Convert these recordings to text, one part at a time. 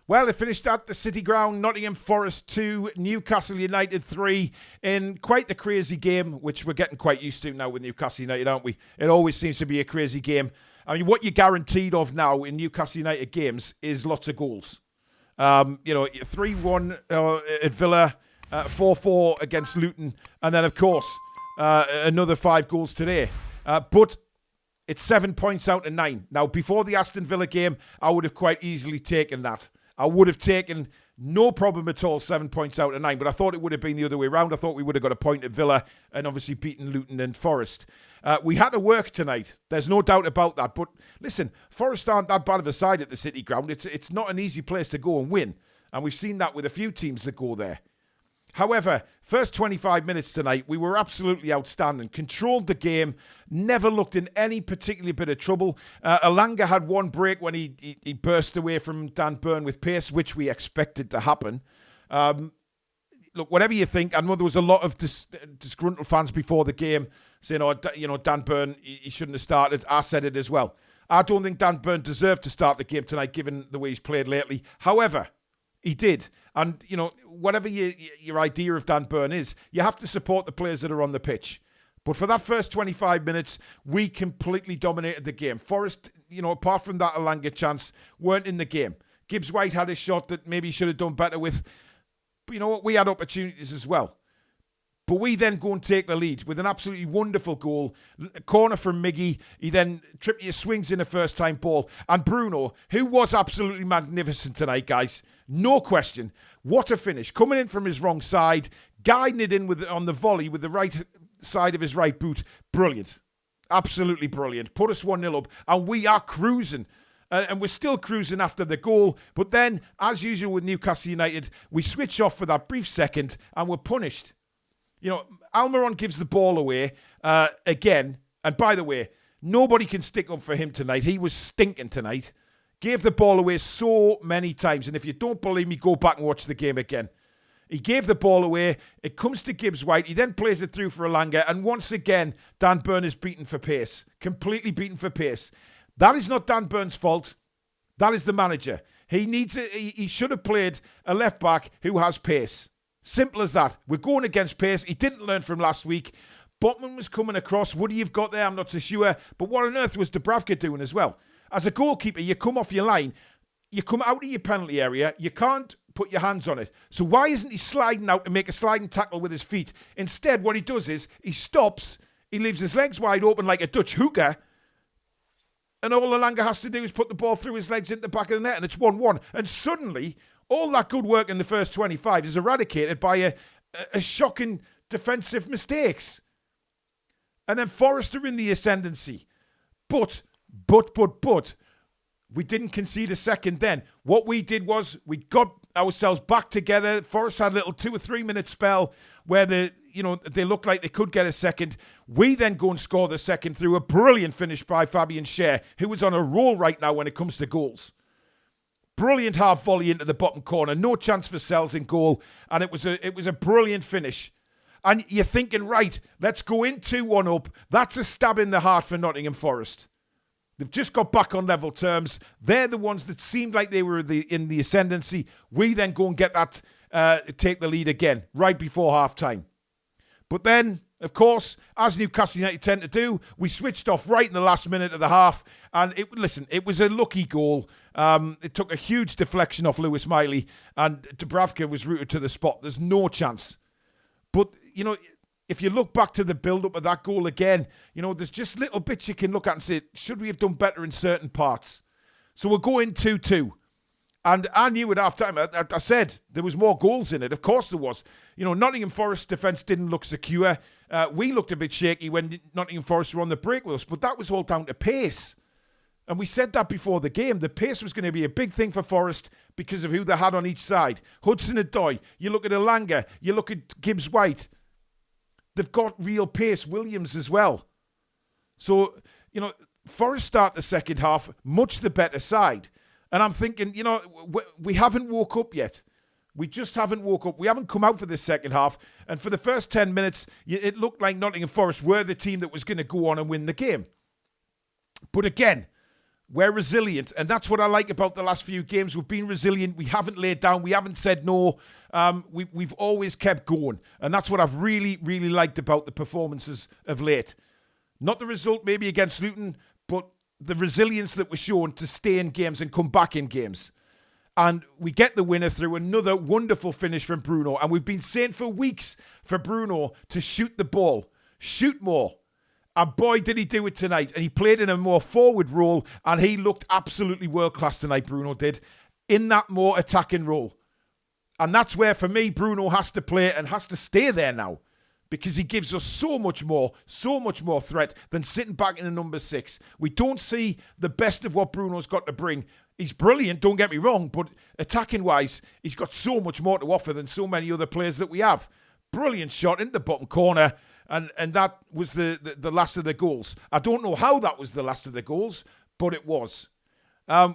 Well, it finished at the City Ground, Nottingham Forest 2, Newcastle United 3, in quite the crazy game, which we're getting quite used to now with Newcastle United, aren't we? It always seems to be a crazy game. I mean, what you're guaranteed of now in Newcastle United games is lots of goals. 3-1 at Villa, 4-4 against Luton, and then, of course, another 5 goals today. But it's 7 points out of 9. Now, before the Aston Villa game, I would have quite easily taken that. I would have taken no problem at all 7 points out of 9, but I thought it would have been the other way around. I thought we would have got a point at Villa and obviously beaten Luton and Forest. We had to work tonight. There's no doubt about that. But listen, Forest aren't that bad of a side at the City Ground. It's not an easy place to go and win. And we've seen that with a few teams that go there. However, first 25 minutes tonight, we were absolutely outstanding. Controlled the game, never looked in any particular bit of trouble. Elanga had one break when he burst away from Dan Burn with pace, which we expected to happen. Look, whatever you think, I know there was a lot of disgruntled fans before the game saying, Dan Burn, he shouldn't have started. I said it as well. I don't think Dan Burn deserved to start the game tonight, given the way he's played lately. However, he did. And, whatever your idea of Dan Burn is, you have to support the players that are on the pitch. But for that first 25 minutes, we completely dominated the game. Forest, apart from that Elanga chance, weren't in the game. Gibbs-White had a shot that maybe he should have done better with. But you know what? We had opportunities as well. But we then go and take the lead with an absolutely wonderful goal. A corner from Miggy. He then Trippier swings in a first-time ball. And Bruno, who was absolutely magnificent tonight, guys. No question. What a finish. Coming in from his wrong side. Guiding it in on the volley with the right side of his right boot. Brilliant. Absolutely brilliant. Put us 1-0 up. And we are cruising. And we're still cruising after the goal. But then, as usual with Newcastle United, we switch off for that brief second and we're punished. Almiron gives the ball away again. And by the way, nobody can stick up for him tonight. He was stinking tonight. Gave the ball away so many times. And if you don't believe me, go back and watch the game again. He gave the ball away. It comes to Gibbs-White. He then plays it through for Elanga. And once again, Dan Burn is beaten for pace. Completely beaten for pace. That is not Dan Burn's fault. That is the manager. He should have played a left back who has pace. Simple as that. We're going against pace. He didn't learn from last week. Botman was coming across. Would he have got there? I'm not so sure. But what on earth was Dubravka doing as well? As a goalkeeper, you come off your line. You come out of your penalty area. You can't put your hands on it. So why isn't he sliding out to make a sliding tackle with his feet? Instead, what he does is he stops. He leaves his legs wide open like a Dutch hooker. And all Elanga has to do is put the ball through his legs into the back of the net. And it's 1-1. And suddenly, all that good work in the first 25 is eradicated by a shocking defensive mistakes. And then Forest are in the ascendancy. But, we didn't concede a second then. What we did was we got ourselves back together. Forest had a little 2 or 3 minute spell where they looked like they could get a second. We then go and score the second through a brilliant finish by Fabian Schär, who is on a roll right now when it comes to goals. Brilliant half volley into the bottom corner. No chance for Sells in goal. And it was a brilliant finish. And you're thinking, right, let's go in 2-1 up. That's a stab in the heart for Nottingham Forest. They've just got back on level terms. They're the ones that seemed like they were in the ascendancy. We then go and get that, take the lead again, right before half-time. But then, of course, as Newcastle United tend to do, we switched off right in the last minute of the half. And it was a lucky goal. It took a huge deflection off Lewis Miley, and Dubravka was rooted to the spot. There's no chance. But, if you look back to the build-up of that goal again, there's just little bits you can look at and say, should we have done better in certain parts? So we're going 2-2. And I knew at half-time, I said there was more goals in it. Of course there was. Nottingham Forest defence didn't look secure. We looked a bit shaky when Nottingham Forest were on the break with us, but that was all down to pace. And we said that before the game. The pace was going to be a big thing for Forest because of who they had on each side. Hudson-Odoi, you look at Elanga, you look at Gibbs-White. They've got real pace. Williams as well. So, Forest start the second half much the better side. And I'm thinking, we haven't woke up yet. We just haven't woke up. We haven't come out for this second half. And for the first 10 minutes, it looked like Nottingham Forest were the team that was going to go on and win the game. But again, We're resilient, and that's what I like about the last few games. We've been resilient. We haven't laid down. We haven't said no. We've always kept going, and that's what I've really, really liked about the performances of late. Not the result maybe against Luton, but the resilience that we're shown to stay in games and come back in games. And we get the winner through another wonderful finish from Bruno. And we've been saying for weeks for Bruno to shoot the ball. Shoot more. And boy, did he do it tonight. And he played in a more forward role. And he looked absolutely world-class tonight, Bruno did, in that more attacking role. And that's where, for me, Bruno has to play and has to stay there now. Because he gives us so much more threat than sitting back in a number 6. We don't see the best of what Bruno's got to bring. He's brilliant, don't get me wrong, but attacking-wise, he's got so much more to offer than so many other players that we have. Brilliant shot in the bottom corner, and that was the last of the goals. I don't know how that was the last of the goals, but it was.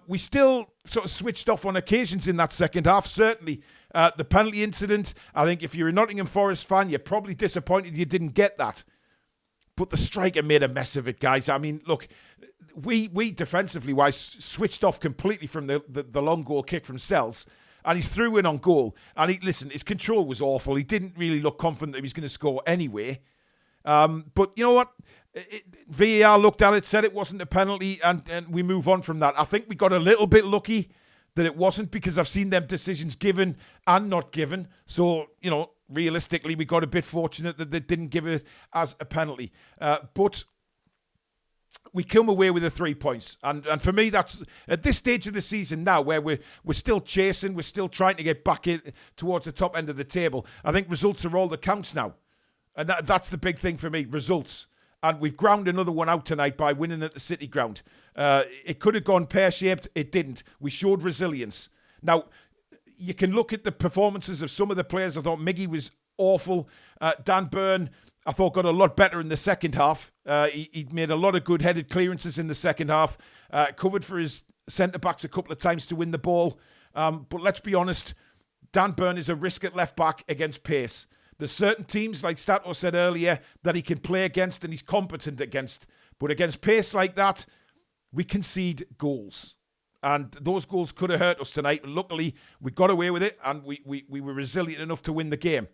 We still sort of switched off on occasions in that second half. Certainly, the penalty incident, I think if you're a Nottingham Forest fan, you're probably disappointed you didn't get that. But the striker made a mess of it, guys. I mean, look, we defensively wise switched off completely from the long goal kick from Sells, and he's through in on goal. And his control was awful. He didn't really look confident that he was going to score anyway. But you know what? VAR looked at it, said it wasn't a penalty, and we move on from that. I think we got a little bit lucky that it wasn't, because I've seen them decisions given and not given. So, you know, realistically, we got a bit fortunate that they didn't give it as a penalty. But we come away with the 3 points. And for me, that's at this stage of the season now, where we're still chasing, we're still trying to get back towards the top end of the table. I think results are all that counts now. And that's the big thing for me, results. And we've ground another one out tonight by winning at the City Ground. It could have gone pear-shaped. It didn't. We showed resilience. Now, you can look at the performances of some of the players. I thought Miggy was awful. Dan Burn, I thought, got a lot better in the second half. He made a lot of good headed clearances in the second half. Covered for his centre-backs a couple of times to win the ball. But let's be honest, Dan Burn is a risk at left-back against pace. There's certain teams, like Stato said earlier, that he can play against and he's competent against. But against pace like that, we concede goals. And those goals could have hurt us tonight. But luckily, we got away with it and we were resilient enough to win the game.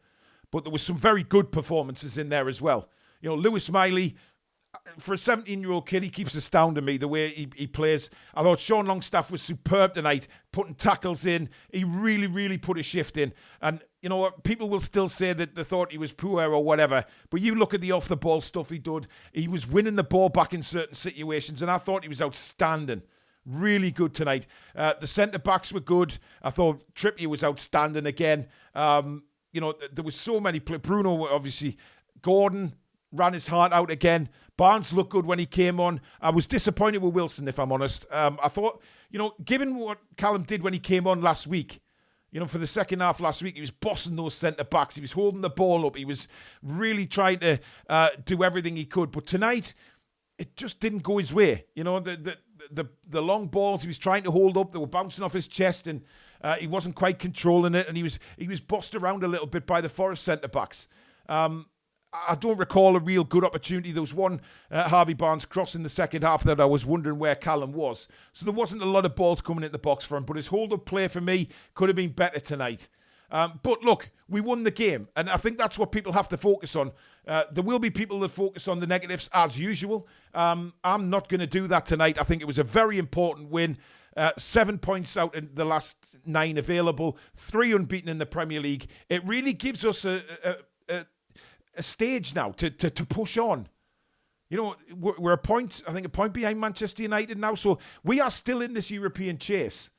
But there was some very good performances in there as well. You know, Lewis Miley, for a 17-year-old kid, he keeps astounding me the way he plays. I thought Sean Longstaff was superb tonight, putting tackles in. He really, really put a shift in. And you know what? People will still say that they thought he was poor or whatever. But you look at the off-the-ball stuff he did. He was winning the ball back in certain situations, and I thought he was outstanding. Really good tonight. The centre-backs were good. I thought Trippier was outstanding again. You know, there was so many players. Bruno, obviously. Gordon ran his heart out again. Barnes looked good when he came on. I was disappointed with Wilson, if I'm honest. I thought, you know, given what Callum did when he came on last week, you know, for the second half last week, he was bossing those centre-backs. He was holding the ball up. He was really trying to do everything he could. But tonight, it just didn't go his way. You know, the long balls he was trying to hold up, they were bouncing off his chest, and he wasn't quite controlling it, and he was bossed around a little bit by the Forest centre-backs. I don't recall a real good opportunity. There was one Harvey Barnes cross in the second half that I was wondering where Callum was. So there wasn't a lot of balls coming into the box for him, but his hold-up play for me could have been better tonight. But look, we won the game, and I think that's what people have to focus on. There will be people that focus on the negatives as usual. I'm not going to do that tonight. I think it was a very important win. 7 points out in the last 9 available, 3 unbeaten in the Premier League. It really gives us a stage now to push on. You know, we're a point behind Manchester United now, so we are still in this European chase.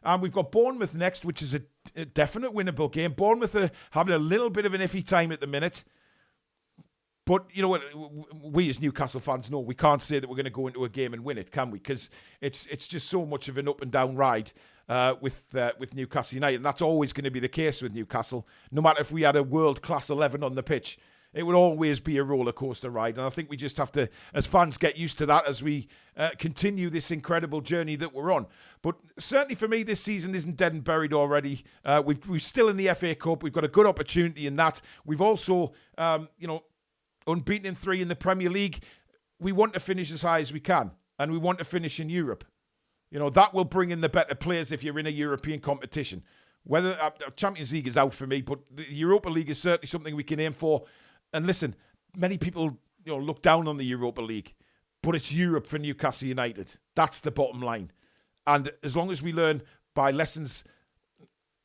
And we've got Bournemouth next, which is a definite winnable game. Bournemouth are having a little bit of an iffy time at the minute. But you know what? We as Newcastle fans know we can't say that we're going to go into a game and win it, can we? Because it's just so much of an up and down ride with Newcastle United. And that's always going to be the case with Newcastle. No matter if we had a world-class 11 on the pitch, it would always be a roller coaster ride. And I think we just have to, as fans, get used to that as we continue this incredible journey that we're on. But certainly for me, this season isn't dead and buried already. We're still in the FA Cup. We've got a good opportunity in that. We've also, unbeaten in 3 in the Premier League. We want to finish as high as we can. And we want to finish in Europe. You know, that will bring in the better players if you're in a European competition. Whether Champions League is out for me, but the Europa League is certainly something we can aim for. And listen, many people look down on the Europa League, but it's Europe for Newcastle United. That's the bottom line. And as long as we learn by lessons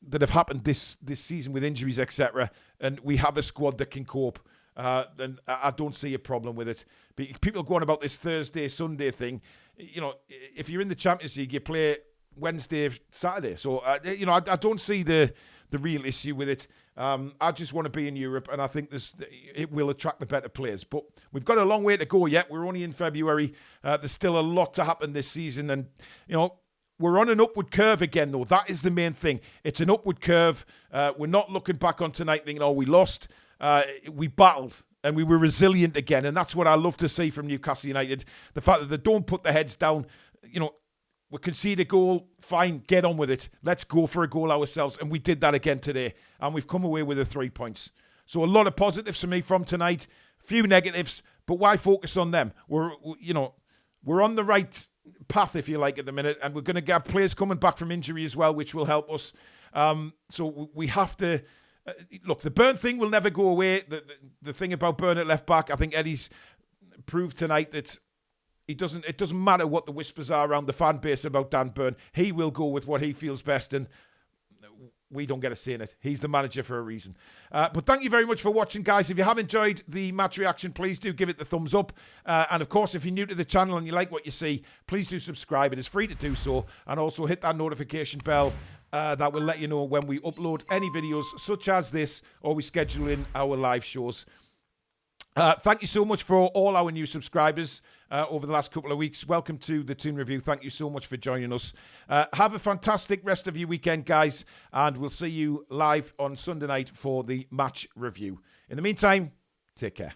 that have happened this season with injuries, etc., and we have a squad that can cope, then I don't see a problem with it. But people going about this Thursday, Sunday thing. You know, if you're in the Champions League, you play Wednesday, Saturday. So, I don't see the real issue with it. I just want to be in Europe, and I think it will attract the better players. But we've got a long way to go yet. We're only in February. There's still a lot to happen this season, and, we're on an upward curve again, though. That is the main thing. It's an upward curve. We're not looking back on tonight thinking, we lost. We battled and we were resilient again. And that's what I love to see from Newcastle United. The fact that they don't put their heads down. We concede a goal, fine, get on with it. Let's go for a goal ourselves. And we did that again today. And we've come away with the 3 points. So a lot of positives for me from tonight. Few negatives, but why focus on them? We're on the right path, if you like, at the minute, and we're going to get players coming back from injury as well, which will help us. So we have to look. The Burn thing will never go away. The thing about Burn at left back, I think Eddie's proved tonight that it doesn't matter what the whispers are around the fan base about Dan Burn. He will go with what he feels best, and we don't get a say in it. He's the manager for a reason. But thank you very much for watching, guys. If you have enjoyed the match reaction, please do give it the thumbs up. And of course, if you're new to the channel and you like what you see, please do subscribe. It is free to do so. And also hit that notification bell that will let you know when we upload any videos such as this, or we schedule in our live shows. Thank you so much for all our new subscribers over the last couple of weeks. Welcome to the Toon Review. Thank you so much for joining us. Have a fantastic rest of your weekend, guys, and we'll see you live on Sunday night for the match review. In the meantime, take care.